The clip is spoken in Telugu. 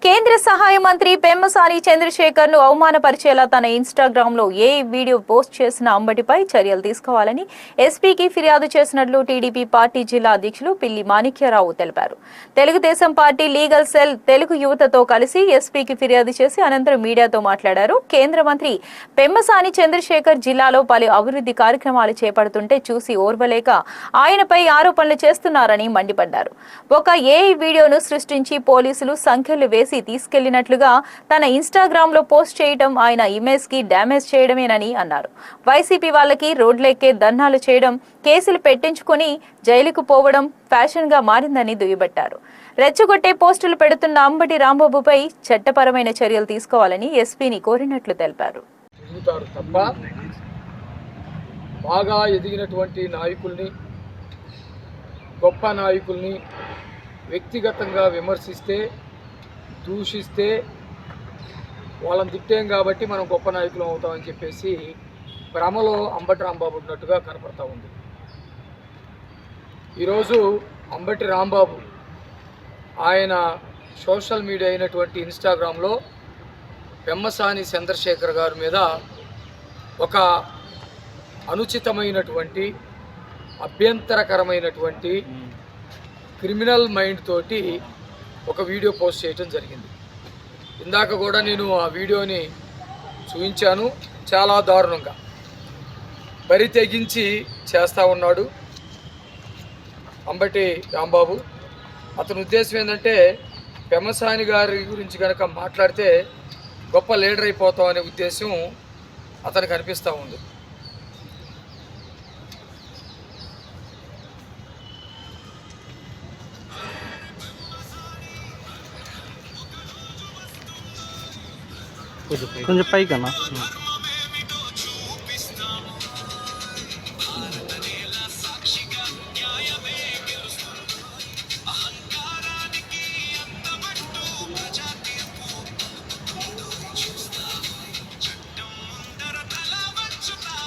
కేంద్ర సహాయ మంత్రి పెమ్మసాని చంద్రశేఖర్ ను అవమానపరిచేలా తన ఇన్స్టాగ్రామ్ లో ఏ వీడియో పోస్ట్ చేసిన అంబటిపై చర్యలు తీసుకోవాలని ఎస్పీకి ఫిర్యాదు చేసినట్లు టీడీపీ పార్టీ జిల్లా అధ్యక్షులు పిల్లి మాణిక్యరావు తెలిపారు. Telugu Desam party legal cell Telugu యువతతో కలిసి ఎస్పీకి ఫిర్యాదు చేసి అనంతరం మీడియాతో మాట్లాడారు. కేంద్ర మంత్రి పెమ్మసాని చంద్రశేఖర్ జిల్లాలో పలు అభివృద్ధి కార్యక్రమాలు చేపడుతుంటే చూసి ఓర్వలేక ఆయనపై ఆరోపణలు చేస్తున్నారని మండిపడ్డారు. ఒక ఏఐ వీడియోను సృష్టించి పోలీసులు సంఖ్యలు వేసి తీసుకెళ్లినట్లుగా తన ఇన్స్టాగ్రామ్ లో పోస్ట్ చేయడం ఆయన ఇమేజ్ కి డ్యామేజ్ చేయడమేనని అన్నారు. వైసీపీ వాళ్ళకి రోడ్లెక్కే ధర్నాలు చేయడం, కేసులు పెట్టించుకుని జైలుకు పోవడం ఫ్యాషన్ గా మారిందని దుయ్యబట్టారు. రెచ్చగొట్టే పోస్టులు పెడుతున్న అంబటి రాంబాబుపై చట్టపరమైన చర్యలు తీసుకోవాలని ఎస్పీని కోరినట్లు తెలిపారు. బాగా ఎదిగినటువంటి నాయకుల్ని, గొప్ప నాయకుల్ని వ్యక్తిగతంగా విమర్శిస్తే, దూషిస్తే వాళ్ళని తిట్టేం కాబట్టి మనం గొప్ప నాయకులు అవుతామని చెప్పేసి భ్రమలో అంబటి రాంబాబు ఉన్నట్టుగా కనపడతా ఉంది. ఈరోజు అంబటి రాంబాబు ఆయన సోషల్ మీడియా అయినటువంటి ఇన్స్టాగ్రామ్లో పెమ్మసాని చంద్రశేఖర్ గారి మీద ఒక అనుచితమైనటువంటి, అభ్యంతరకరమైనటువంటి క్రిమినల్ మైండ్ తోటి ఒక వీడియో పోస్ట్ చేయడం జరిగింది. ఇందాక కూడా నేను ఆ వీడియోని చూపించాను. చాలా దారుణంగా బరి తెగించి చేస్తూ ఉన్నాడు అంబటి రాంబాబు. అతని ఉద్దేశం ఏంటంటే పెమ్మసాని గారి గురించి కనుక మాట్లాడితే గొప్ప లీడర్ అయిపోతాం అనే ఉద్దేశం అతనికి అనిపిస్తూ ఉంది. కొంచెం పైకన్నా